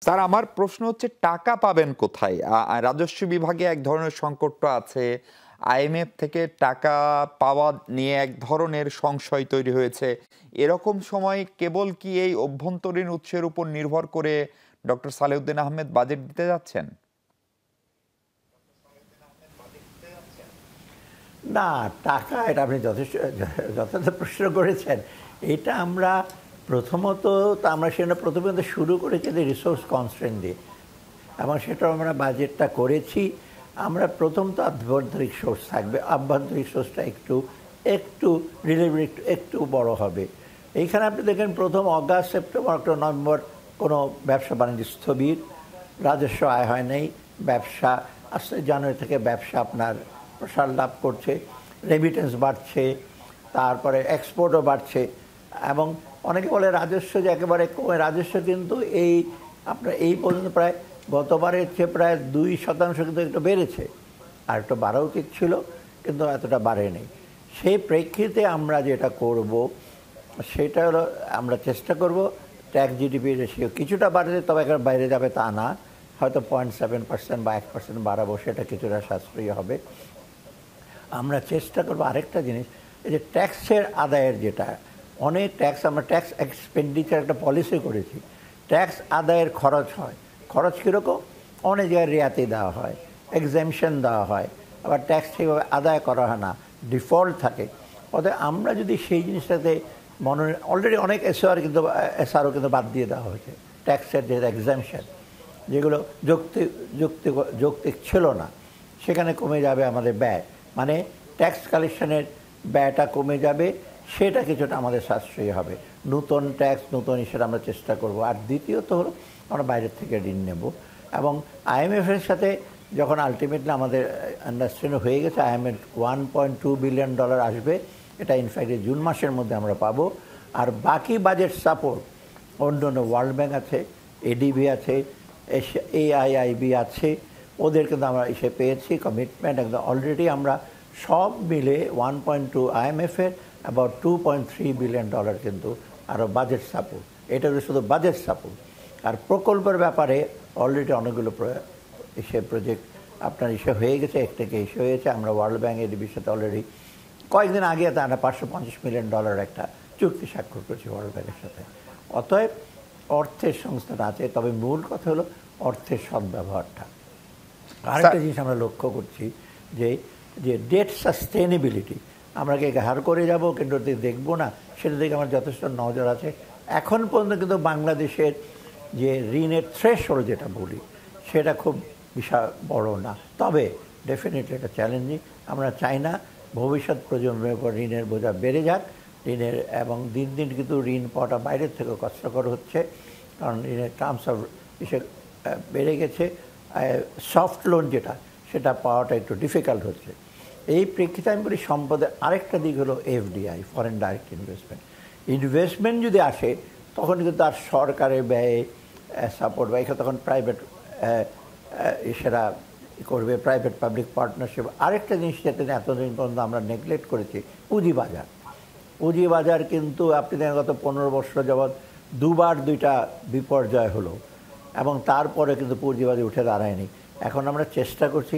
Sir আমার প্রশ্ন হচ্ছে টাকা পাবেন কোথায়? রাজস্ব বিভাগে এক ধরনের সংকট তো আছে। আইএমএফ থেকে টাকা পাওয়া নিয়ে এক ধরনের সংশয় তৈরি হয়েছে। এরকম সময় কেবল কি এই অভ্যন্তরীণ উৎসের উপর নির্ভর করে ডক্টর সালেউদ্দিন আহমেদ বাজেট দিতে যাচ্ছেন? না, টাকা এটা আপনি যথার্থ প্রশ্ন করেছেন। এটা আমরা প্রথমত আমরা সেটা প্রথমে শুরু করেছি রিসোর্স কনস্ট্রেন্ট দিয়ে, এবং সেটা আমরা বাজেটটা করেছি। আমরা প্রথম তো আভ্যন্তরিক সোর্স থাকবে, আভ্যন্তরিক সোর্সটা একটু একটু রিলেভেল একটু বড় হবে। এইখানে আপনি দেখেন প্রথম অগাস্ট, সেপ্টেম্বর, অক্টোবর, নভেম্বর কোনো ব্যবসা বাণিজ্য স্থবির, রাজস্ব আয় হয় নাই। ব্যবসা আসছে জানুয়ারি থেকে ব্যবসা আপনার প্রসার লাভ করছে, রেমিটেন্স বাড়ছে, তারপরে এক্সপোর্টও বাড়ছে। এবং অনেকে বলে রাজস্ব যে একেবারে কমে, রাজস্ব কিন্তু এই আপনার এই পর্যন্ত প্রায় গতবারের চেয়ে প্রায় 2% কিন্তু একটু বেড়েছে, আর একটু বাড়া উচিত ছিল কিন্তু এতটা বাড়েনি। সেই প্রেক্ষিতে আমরা যেটা করব সেটা হলো আমরা চেষ্টা করব ট্যাক্স জিডিপি রেশিও কিছুটা বাড়বে, তবে একেবারে বাইরে যাবে তা না, হয়তো 0.7% বা 1% বাড়াবো, সেটা কিছুটা সাশ্রয়ী হবে। আমরা চেষ্টা করবো আরেকটা জিনিস, এই যে ট্যাক্সের আদায়ের যেটা অনেক ট্যাক্স, আমরা ট্যাক্স এক্সপেন্ডিচার একটা পলিসি করেছি। ট্যাক্স আদায়ের খরচ হয়, খরচ কীরকম, অনেক জায়গায় রিয়াতি দেওয়া হয়, এক্সামশন দেওয়া হয়, আবার ট্যাক্স ঠিকভাবে আদায় করা হয় না, ডিফল্ট থাকে। অতএব আমরা যদি সেই জিনিসটাতে অলরেডি অনেক এসআরও কিন্তু বাদ দিয়ে দেওয়া হয়েছে, ট্যাক্সের যে এক্সামশন যেগুলো যৌক্তিক ছিল না, সেখানে কমে যাবে আমাদের ব্যয়, মানে ট্যাক্স কালেকশনের ব্যয়টা কমে যাবে, সেটা কিছুটা আমাদের সাশ্রয়ী হবে। নতুন ট্যাক্স নতুন হিসেবে আমরা চেষ্টা করব। আর দ্বিতীয়ত হলো আমরা বাইরের থেকে ঋণ নেব, এবং আইএমএফের সাথে যখন আলটিমেটলি আমাদের আন্ডারস্ট্যান্ডিং হয়ে গেছে, আইএমএফ $1.2 বিলিয়ন আসবে, এটা ইনফ্যাক্ট জুন মাসের মধ্যে আমরা পাবো। আর বাকি বাজেট সাপোর্ট অন্য অন্য ওয়ার্ল্ড ব্যাংক আছে, এডিবি আছে, AIIB আছে, ওদের কিন্তু আমরা এসে পেয়েছি কমিটমেন্ট একদম অলরেডি। আমরা সব মিলে 1.2 আইএমএফের অ্যাবাউট $2.3 বিলিয়ন কিন্তু আরও বাজেট সাপোর্ট। এটা হলো শুধু বাজেট সাপোর্ট। আর প্রকল্পের ব্যাপারে অলরেডি অনেকগুলো প্রজেক্ট আপনার হয়ে গেছে, একটাকে হয়েছে। আমরা ওয়ার্ল্ড ব্যাংক এডিবির সাথে অলরেডি কয়েকদিন আগে তারা $550 মিলিয়ন একটা চুক্তি স্বাক্ষর করেছে ওয়ার্ল্ড ব্যাংকের সাথে। অতএব অর্থের সংস্থাটা আছে, তবে মূল কথা হলো অর্থের সদ্ব্যবহারটা। আরেকটা জিনিস আমরা লক্ষ্য করছি যে ডেট সাস্টেনেবিলিটি, আমরা কি হার করে যাব কিন্তু দেখবো না, সেটা দিকে আমার যথেষ্ট নজর আছে। এখন পর্যন্ত কিন্তু বাংলাদেশের যে ঋণের থ্রেশহোল্ড যেটা বলি, সেটা খুব বিশাল বড় না, তবে ডেফিনেটলি এটা চ্যালেঞ্জিং। আমরা চাই না ভবিষ্যৎ প্রজন্মের উপর ঋণের বোঝা বেড়ে যাক, এবং দিন দিন কিন্তু ঋণ পাওয়াটা বাইরের থেকে কষ্টকর হচ্ছে, কারণ ঋণের টার্মস অফ বেড়ে গেছে। সফট লোন যেটা, সেটা পাওয়াটা একটু ডিফিকাল্ট হচ্ছে। এই প্রেক্ষিতে আমি বলি সম্পদের আরেকটা দিক হলো এফডিআই, ফরেন ডাইরেক্ট ইনভেস্টমেন্ট যদি আসে তখন কিন্তু তার সরকারের ব্যয়ে সাপোর্ট বা এখানে তখন প্রাইভেট সেটা করবে, প্রাইভেট পাবলিক পার্টনারশিপ। আরেকটা জিনিস যেটা এতদিন পর্যন্ত আমরা নেগলেক্ট করেছি, পুঁজিবাজার। পুঁজিবাজার কিন্তু আপনি দেখেন গত 15 বছর যাবৎ দুবার 2টা বিপর্যয় হলো, এবং তারপরে কিন্তু পুঁজিবাজার উঠে দাঁড়ায়নি। এখন আমরা চেষ্টা করছি,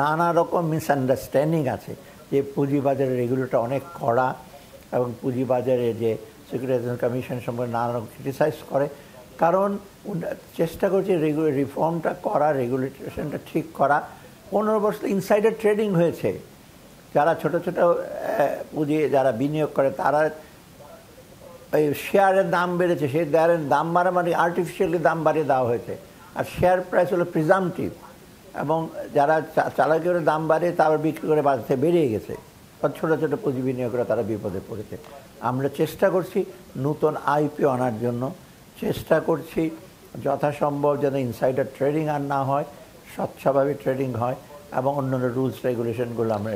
নানা রকম মিসআন্ডারস্ট্যান্ডিং আছে যে পুঁজিবাজারের রেগুলেটর অনেক কড়া, এবং পুঁজিবাজারে যে সিকিউরিটাইজেশন কমিশন সম্পর্কে নানা রকম ক্রিটিসাইজ করে, কারণ চেষ্টা করছি রিফর্মটা করা, রেগুলেশনটা ঠিক করা। 15 বছর ইনসাইডার ট্রেডিং হয়েছে, যারা ছোট ছোট পুঁজি যারা বিনিয়োগ করে তারা এই শেয়ারের দাম বেড়েছে, সেই শেয়ারের দাম বাড়া মানে আর্টিফিশিয়ালি দাম বাড়িয়ে দেওয়া হয়েছে, আর শেয়ার প্রাইস হলো প্রিজামটিভ, এবং যারা চালাকি করে দাম বাড়িয়ে তারা বিক্রি করে বাড়তে বেরিয়ে গেছে, ছোটো ছোটো পুঁজি বিনিয়োগরা তারা বিপদে পড়েছে। আমরা চেষ্টা করছি নতুন আইপিও আনার জন্য, চেষ্টা করছি যথাসম্ভব যেন ইনসাইডার ট্রেডিং আর না হয়, স্বচ্ছভাবে ট্রেডিং হয়, এবং অন্যান্য রুলস রেগুলেশনগুলো আমরা